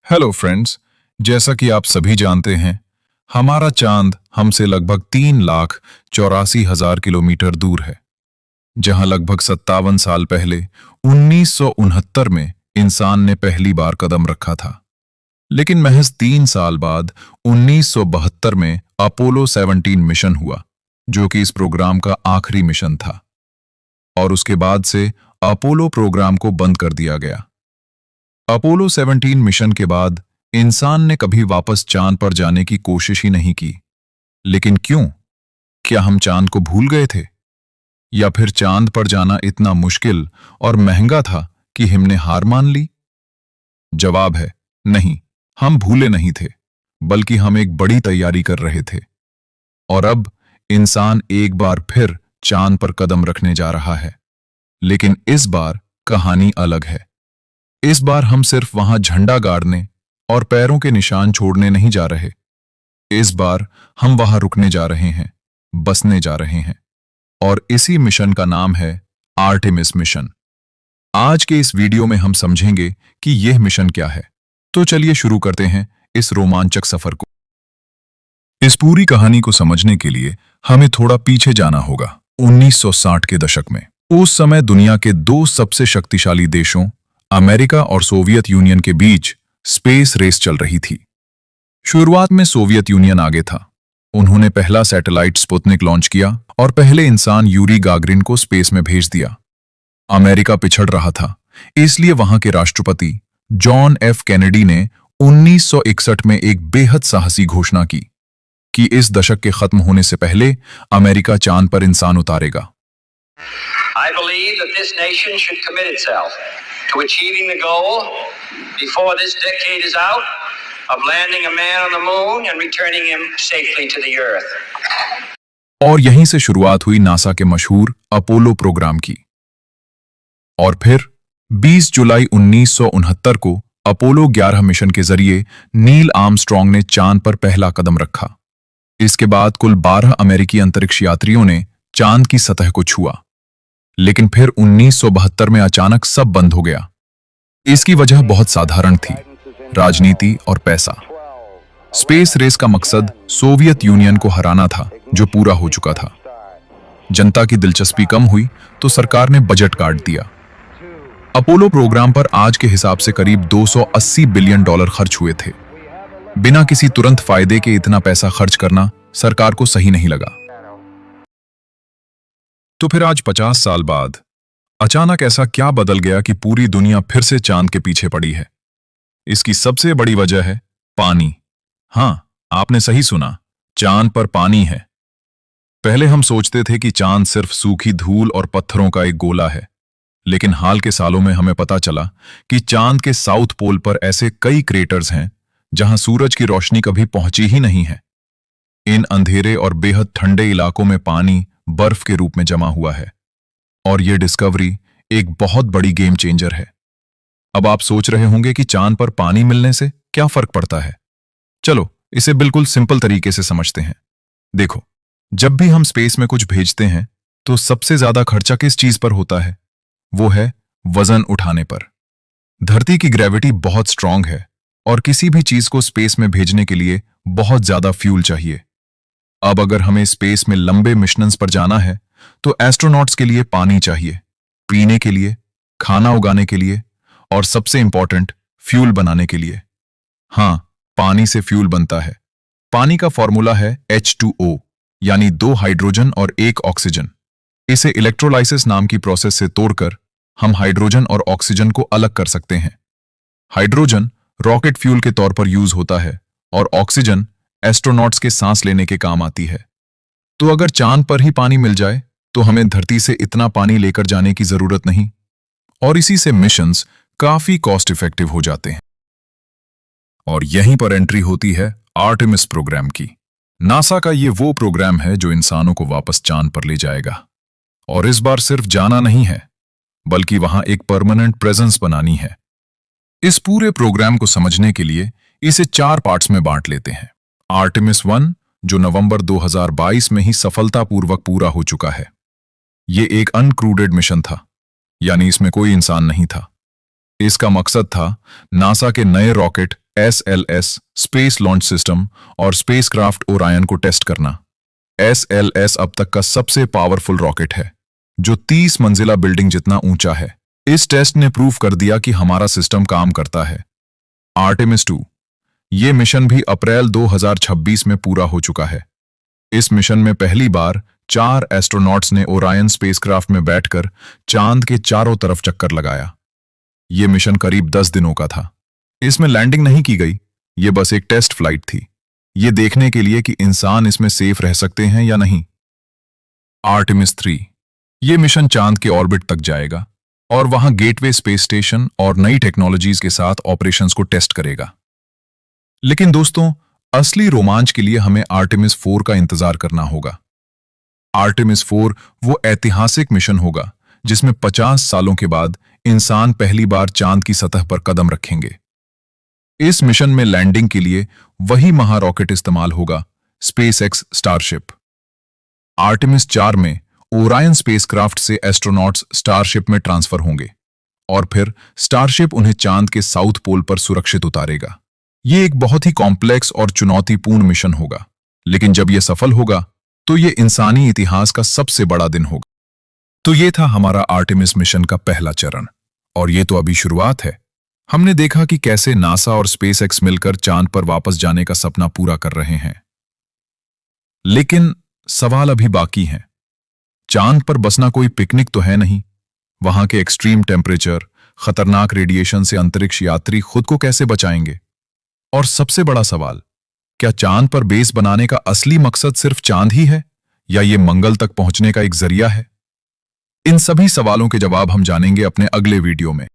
Hello friends. जैसा कि आप सभी जानते हैं, हमारा चांद हमसे लगभग 3,84,000 किलोमीटर दूर है, जहां लगभग 57 साल पहले 1969 में इंसान ने पहली बार कदम रखा था। लेकिन महज 3 साल बाद 1972 में अपोलो 17 मिशन हुआ, जो कि इस प्रोग्राम का आखिरी मिशन था, और उसके बाद से अपोलो प्रोग्राम को बंद कर दिया गया। अपोलो 17 मिशन के बाद इंसान ने कभी वापस चांद पर जाने की कोशिश ही नहीं की। लेकिन क्यों? क्या हम चांद को भूल गए थे, या फिर चांद पर जाना इतना मुश्किल और महंगा था कि हमने हार मान ली? जवाब है नहीं, हम भूले नहीं थे, बल्कि हम एक बड़ी तैयारी कर रहे थे। और अब इंसान एक बार फिर चांद पर कदम रखने जा रहा है। लेकिन इस बार कहानी अलग है। इस बार हम सिर्फ वहां झंडा गाड़ने और पैरों के निशान छोड़ने नहीं जा रहे। इस बार हम वहां रुकने जा रहे हैं, बसने जा रहे हैं। और इसी मिशन का नाम है आर्टेमिस मिशन। आज के इस वीडियो में हम समझेंगे कि यह मिशन क्या है। तो चलिए शुरू करते हैं इस रोमांचक सफर को। इस पूरी कहानी को समझने के लिए हमें थोड़ा पीछे जाना होगा, 1960 के दशक में। उस समय दुनिया के दो सबसे शक्तिशाली देशों अमेरिका और सोवियत यूनियन के बीच स्पेस रेस चल रही थी। शुरुआत में सोवियत यूनियन आगे था। उन्होंने पहला सैटेलाइट स्पुतनिक लॉन्च किया और पहले इंसान यूरी गागरिन को स्पेस में भेज दिया। अमेरिका पिछड़ रहा था, इसलिए वहां के राष्ट्रपति जॉन एफ कैनेडी ने 1961 में एक बेहद साहसी घोषणा की कि इस दशक के खत्म होने से पहले अमेरिका चांद पर इंसान उतारेगा। I believe that this nation should commit itself to achieving the goal before this decade is out of landing a man on the moon and returning him safely to the earth. और यहीं से शुरुआत हुई NASA के मशहूर Apollo programme की। और फिर 20 जुलाई 1969 को अपोलो 11 मिशन के जरिए नील आर्मस्ट्रॉन्ग ने चांद पर पहला कदम रखा। इसके बाद कुल 12 अमेरिकी अंतरिक्ष यात्रियों ने चांद की सतह को छुआ। लेकिन फिर 1972 में अचानक सब बंद हो गया। इसकी वजह बहुत साधारण थी, राजनीति और पैसा। स्पेस रेस का मकसद सोवियत यूनियन को हराना था, जो पूरा हो चुका था। जनता की दिलचस्पी कम हुई तो सरकार ने बजट काट दिया। अपोलो प्रोग्राम पर आज के हिसाब से करीब $280 बिलियन खर्च हुए थे। बिना किसी तुरंत फायदे के इतना पैसा खर्च करना सरकार को सही नहीं लगा। तो फिर आज 50 साल बाद अचानक ऐसा क्या बदल गया कि पूरी दुनिया फिर से चांद के पीछे पड़ी है? इसकी सबसे बड़ी वजह है पानी। हां, आपने सही सुना, चांद पर पानी है। पहले हम सोचते थे कि चांद सिर्फ सूखी धूल और पत्थरों का एक गोला है, लेकिन हाल के सालों में हमें पता चला कि चांद के साउथ पोल पर ऐसे कई क्रेटर्स हैं जहां सूरज की रोशनी कभी पहुंची ही नहीं है। इन अंधेरे और बेहद ठंडे इलाकों में पानी बर्फ के रूप में जमा हुआ है। और यह डिस्कवरी एक बहुत बड़ी गेम चेंजर है। अब आप सोच रहे होंगे कि चांद पर पानी मिलने से क्या फर्क पड़ता है। चलो इसे बिल्कुल सिंपल तरीके से समझते हैं। देखो, जब भी हम स्पेस में कुछ भेजते हैं तो सबसे ज्यादा खर्चा किस चीज पर होता है? वो है वजन उठाने पर। धरती की ग्रेविटी बहुत स्ट्रांग है और किसी भी चीज को स्पेस में भेजने के लिए बहुत ज्यादा फ्यूल चाहिए। अब अगर हमें स्पेस में लंबे मिशंस पर जाना है तो एस्ट्रोनॉट्स के लिए पानी चाहिए, पीने के लिए, खाना उगाने के लिए और सबसे इंपॉर्टेंट फ्यूल बनाने के लिए। हां, पानी से फ्यूल बनता है। पानी का फॉर्मूला है H2O, यानी 2 हाइड्रोजन और 1 ऑक्सीजन। इसे इलेक्ट्रोलाइसिस नाम की प्रोसेस से तोड़कर हम हाइड्रोजन और ऑक्सीजन को अलग कर सकते हैं। हाइड्रोजन रॉकेट फ्यूल के तौर पर यूज होता है और ऑक्सीजन एस्ट्रोनॉट्स के सांस लेने के काम आती है। तो अगर चांद पर ही पानी मिल जाए तो हमें धरती से इतना पानी लेकर जाने की जरूरत नहीं, और इसी से मिशंस काफी कॉस्ट इफेक्टिव हो जाते हैं। और यहीं पर एंट्री होती है आर्टेमिस प्रोग्राम की। नासा का ये वो प्रोग्राम है जो इंसानों को वापस चांद पर ले जाएगा। और इस बार सिर्फ जाना नहीं है, बल्कि वहां एक परमानेंट प्रेजेंस बनानी है। इस पूरे प्रोग्राम को समझने के लिए इसे 4 पार्ट्स में बांट लेते हैं। आर्टेमिस 1, जो नवंबर 2022 में ही सफलतापूर्वक पूरा हो चुका है। ये एक अनक्रूडेड मिशन था, यानी इसमें कोई इंसान नहीं था। इसका मकसद था नासा के नए rocket SLS space launch system और स्पेसक्राफ्ट ओरायन को टेस्ट करना। SLS अब तक का सबसे पावरफुल रॉकेट है, जो 30 मंजिला बिल्डिंग जितना ऊंचा है। इस टेस्ट ने प्रूव कर दिया कि हमारा सिस्टम काम करता है। आर्टेमिस 2, ये मिशन भी अप्रैल 2026 में पूरा हो चुका है। इस मिशन में पहली बार 4 एस्ट्रोनॉट्स ने ओरायन स्पेसक्राफ्ट में बैठकर चांद के चारों तरफ चक्कर लगाया। ये मिशन करीब 10 दिनों का था। इसमें लैंडिंग नहीं की गई, ये बस एक टेस्ट फ्लाइट थी, ये देखने के लिए कि इंसान इसमें सेफ रह सकते हैं या नहीं। आर्टेमिस 3, ये मिशन चांद के ऑर्बिट तक जाएगा और वहां गेटवे स्पेस स्टेशन और नई टेक्नोलॉजीज के साथ ऑपरेशंस को टेस्ट करेगा। लेकिन दोस्तों, असली रोमांच के लिए हमें आर्टेमिस 4 का इंतजार करना होगा। आर्टेमिस 4 वो ऐतिहासिक मिशन होगा जिसमें 50 सालों के बाद इंसान पहली बार चांद की सतह पर कदम रखेंगे। इस मिशन में लैंडिंग के लिए वही महारॉकेट इस्तेमाल होगा, स्पेसएक्स स्टारशिप। आर्टेमिस 4 में ओरायन स्पेसक्राफ्ट से एस्ट्रोनॉट्स स्टारशिप में ट्रांसफर होंगे और फिर स्टारशिप उन्हें चांद के साउथ पोल पर सुरक्षित उतारेगा। ये एक बहुत ही कॉम्प्लेक्स और चुनौतीपूर्ण मिशन होगा, लेकिन जब यह सफल होगा तो ये इंसानी इतिहास का सबसे बड़ा दिन होगा। तो ये था हमारा आर्टेमिस मिशन का पहला चरण, और ये तो अभी शुरुआत है। हमने देखा कि कैसे नासा और स्पेसएक्स मिलकर चांद पर वापस जाने का सपना पूरा कर रहे हैं। लेकिन सवाल अभी बाकी हैं। चांद पर बसना कोई पिकनिक तो है नहीं। वहां के एक्सट्रीम टेम्परेचर, खतरनाक रेडिएशन से अंतरिक्ष यात्री खुद को कैसे बचाएंगे? और सबसे बड़ा सवाल, क्या चांद पर बेस बनाने का असली मकसद सिर्फ चांद ही है, या ये मंगल तक पहुंचने का एक जरिया है? इन सभी सवालों के जवाब हम जानेंगे अपने अगले वीडियो में।